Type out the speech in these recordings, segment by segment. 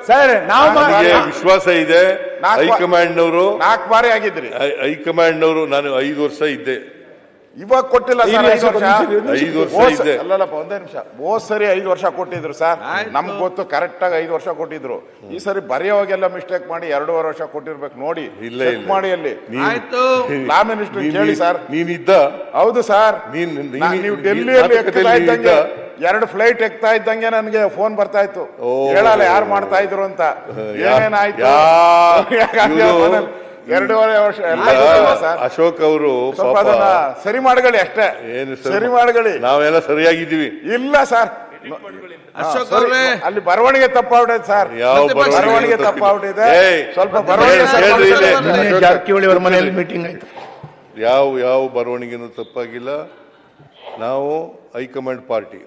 Sir ನನಗೆ ವಿಶ್ವಾಸ ಇದೆ. ಹೈಕಮಾಂಡ್ನವರು 4 ಬಾರಿ ಆಗಿದ್ರಿ. ಹೈಕಮಾಂಡ್ನವರು ನಾನು 5 ವರ್ಷ ಇದ್ದೆ. ಇವಾಗ ಕೊಟ್ಟಿಲ್ಲ ಸರ್ 5 ವರ್ಷ. 5 ವರ್ಷ ಇದ್ದೆ. ಅಲ್ಲಲ್ಲಪ್ಪ ಒಂದೇ ನಿಮಿಷ. ಹೋದ್ ಸರಿ 5 ವರ್ಷ ಕೊಟ್ಟಿದ್ರು ಸರ್. ನಮ್ಗೆ ಗೊತ್ತು ಕರೆಕ್ಟ್ ಆಗಿ 5 ವರ್ಷ ಕೊಟ್ಟಿದ್ರು. ಈ ಸರಿ ಬರೆಯೋವಾಗೆಲ್ಲ ಮಿಸ್ಟೇಕ್ ಮಾಡಿ 2.5 ವರ್ಷ ಕೊಟ್ಟಿರ್ಬೇಕು ನೋಡಿ. ಚೆಕ್ ಮಾಡಿ ಅಲ್ಲಿ ಲಾ ಮಿನಿಸ್ಟರ್ ಕೇಳಿ ಸರ್. ನೀನಿದ್ದ? ಹೌದು ಸರ್. ನೀವು ಡೆಲ್ಲಿಯಲ್ಲಿ ಎಕ್ತಾ ಇದ್ದಂಗೆ 2 ಫ್ಲೈಟ್ ಎಕ್ತಾ ಇದ್ದಂಗೆ ನನಗೆ ಫೋನ್ ಬರ್ತಾ ಇತ್ತು. ಹೇಳಲ್ಲ ಯಾರು ಮಾಡ್ತಾ ಇದ್ರು ಅಂತ. ಏನೇನಾಯ್ತು 2.5 ವರ್ಷ ಅಶೋಕ್ ಅವರು ಸರಿ ಮಾಡ್ಕೊಳ್ಳಿ ಅಷ್ಟೇ. ಸರಿ ಮಾಡ್ಕೊಳ್ಳಿ. ನಾವೆಲ್ಲ ಸರಿಯಾಗಿದ್ದೀವಿ. ಇಲ್ಲ ಸರ್ ಅಲ್ಲಿ ಬರವಣಿಗೆ ತಪ್ಪಾಗ್ಬಿಟ್ಟೈತೆ ಸರ್. ಬರವಣಿಗೆ ತಪ್ಪಾಗ್ಬಿಟ್ಟಿದೆ. ಸ್ವಲ್ಪ ಬರವಣಿಗೆ ಜಾರಕಿಹೊಳಿ ಅವರ ಮನೆಯಲ್ಲಿ ಮೀಟಿಂಗ್ ಆಯ್ತು. ಯಾವ ಬರವಣಿಗೆನೂ ತಪ್ಪಾಗಿಲ್ಲ. ನಾವು ಹೈಕಮಾಂಡ್ ಪಾರ್ಟಿ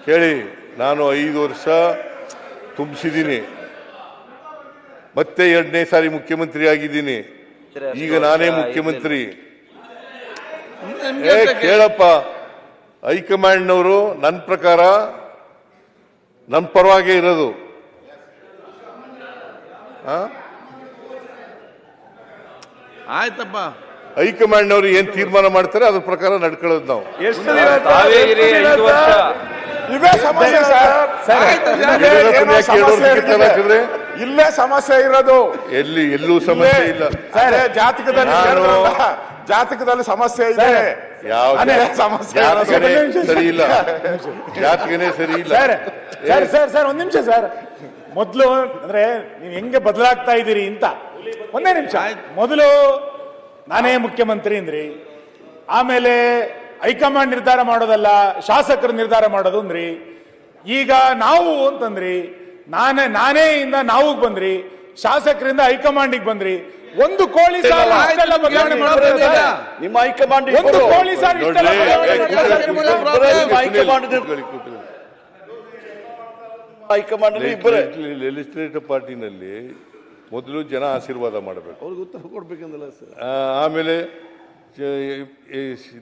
ಕೇಳಿ. ನಾನು 5 ವರ್ಷ ತುಂಬಿಸಿದ್ದೀನಿ. ಮತ್ತೆ 2ನೇ ಸಾರಿ ಮುಖ್ಯಮಂತ್ರಿ ಆಗಿದ್ದೀನಿ. ಈಗ ನಾನೇ ಮುಖ್ಯಮಂತ್ರಿ. ಕೇಳಪ್ಪ, ಹೈಕಮಾಂಡ್ನವರು ನನ್ನ ಪ್ರಕಾರ ನನ್ನ ಪರವಾಗೇ ಇರೋದು. ಆಯ್ತಪ್ಪ, ಹೈಕಮಾಂಡ್ನವರು ಏನ್ ತೀರ್ಮಾನ ಮಾಡ್ತಾರೆ ಅದ್ರ ಪ್ರಕಾರ ನಡ್ಕೊಳ್ಳೋದು ನಾವು. ಇದೇ ಸಮಸ್ಯೆ ಇಲ್ಲೇ ಸಮಸ್ಯೆ ಇರೋದು. ಎಲ್ಲೂ ಸಮಸ್ಯೆ ಇಲ್ಲ. ಜಾತಕದಲ್ಲಿ ಸಮಸ್ಯೆ ಇದೆ. ಸಮಸ್ಯೆ ಸರಿ ಇಲ್ಲ. ಜಾತಕನೇ ಸರಿ ಇಲ್ಲ. ಸರ್ ಒಂದ್ ನಿಮಿಷ ಸರ್. ಮೊದಲು ಅಂದ್ರೆ ನೀವು ಹೆಂಗೆ ಬದಲಾಗ್ತಾ ಇದ್ದೀರಿ ಅಂತ ಒಂದೇ ನಿಮಿಷ. ಮೊದಲು ನಾನೇ ಮುಖ್ಯಮಂತ್ರಿ ಅಂದ್ರಿ, ಆಮೇಲೆ ಹೈಕಮಾಂಡ್ ನಿರ್ಧಾರ ಮಾಡೋದಲ್ಲ ಶಾಸಕರು ನಿರ್ಧಾರ ಮಾಡೋದು ಅಂದ್ರಿ, ಈಗ ನಾವು ಅಂತಂದ್ರಿ, ನಾನೇ ಇಂದ ನಾವು ಬಂದ್ರಿ, ಶಾಸಕರಿಂದ ಹೈಕಮಾಂಡಿಗೆ ಬಂದ್ರಿ. ಒಂದು ಕೋಳಿ ಸಾಲ ಬದಲಾವಣೆ ಮಾಡೋದಿಲ್ಲ. ನಿಮ್ಮ ಹೈಕಮಾಂಡ್ ಒಂದು ಕೋಳಿ ಸಾಲ ಹೈಕಮಾಂಡ್ ಲೆಜಿಸ್ಲೇಟಿವ್ ಪಾರ್ಟಿನಲ್ಲಿ ಮೊದಲು ಜನ ಆಶೀರ್ವಾದ ಮಾಡಬೇಕು, ಅವ್ರಿಗೆ ಉತ್ತರ ಕೊಡ್ಬೇಕಂದಲ್ಲ ಸರ್. ಆಮೇಲೆ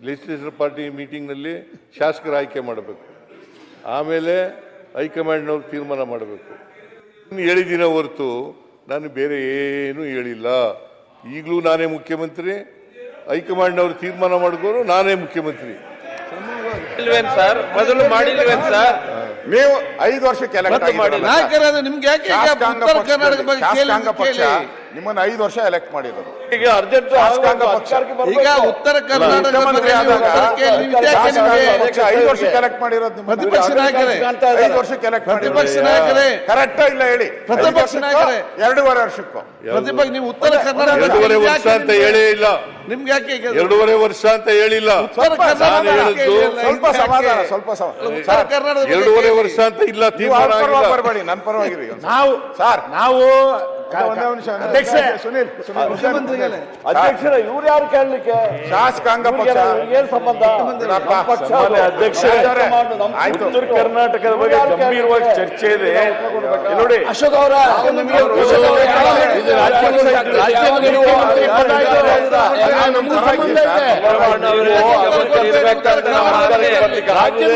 ಲೆಜಿಸ್ಲೇಟಿವ್ ಪಾರ್ಟಿ ಮೀಟಿಂಗ್ನಲ್ಲಿ ಶಾಸಕರ ಆಯ್ಕೆ ಮಾಡಬೇಕು, ಆಮೇಲೆ ಹೈಕಮಾಂಡ್ನವ್ರು ತೀರ್ಮಾನ ಮಾಡಬೇಕು. ಹೇಳಿದಿನ ಹೊರತು ನಾನು ಬೇರೆ ಏನೂ ಹೇಳಿಲ್ಲ. ಈಗಲೂ ನಾನೇ ಮುಖ್ಯಮಂತ್ರಿ, ಹೈಕಮಾಂಡ್ನವ್ರು ತೀರ್ಮಾನ ಮಾಡಿದ್ರು ನಾನೇ ಮುಖ್ಯಮಂತ್ರಿ. ಸರ್ ಮೊದಲು ಮಾಡಿಲ್ವೇನ್ ಸರ್? ನೀವು 5 ವರ್ಷಕ್ಕೆ ಎಲೆಕ್ಟ್ ನಿಮ್ಮನ್ನ 5 ವರ್ಷ ಎಲೆಕ್ಟ್ ಮಾಡಿರೋದು. ಈಗ ಅರ್ಜೆಂಟ್ ಈಗ ಉತ್ತರ ಕರ್ನಾಟಕ 5 ವರ್ಷಕ್ಕೆ ಎಲೆಕ್ಟ್ ಮಾಡಿರೋದು. ಪ್ರತಿಪಕ್ಷ ನಾಯಕರೇ, 5 ವರ್ಷಕ್ಕೆ ಎಲೆಕ್ಟ್ ಪ್ರತಿಪಕ್ಷ ನಾಯಕರೇ ಕರೆಕ್ಟ್ ಇಲ್ಲ ಹೇಳಿ. ಪ್ರತಿಪಕ್ಷ ನಾಯಕರೇ 2.5 ವರ್ಷಕ್ಕೂ ಪ್ರತಿಪಕ್ಷ ನೀವು ಉತ್ತರ ಕರ್ನಾಟಕ 2.5 ವರ್ಷ ಅಂತ ಹೇಳೇ ಇಲ್ಲ. ನಿಮ್ಗೆ ಯಾಕೆ 2.5 ವರ್ಷ ಅಂತ ಹೇಳಿಲ್ಲ. ಸ್ವಲ್ಪ ಸಮಾಧಾನ, ಸ್ವಲ್ಪ ಉತ್ತರ ಕರ್ನಾಟಕ 2.5 ವರ್ಷ ಅಂತ ಇಲ್ಲ. ತೀರ್ಮಾನ ಬರಬೇಡಿ, ನನ್ನ ಪರವಾಗಿರಿ. ನಾವು ಅಧ್ಯಕ್ಷರ ಇವ್ರು ಯಾರು ಕೇಳಲಿಕ್ಕೆ? ಶಾಸಕಾಂಗ ಪಕ್ಷ ಏನ್ ಸಂಬಂಧ? ಉತ್ತರ ಕರ್ನಾಟಕದ ಬಗ್ಗೆ ಗಂಭೀರವಾಗಿ ಚರ್ಚೆ ಇದೆ ನೋಡಿ. ಅಶೋಕ್ ಅವರ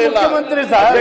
ಮುಖ್ಯಮಂತ್ರಿ ಸರ್.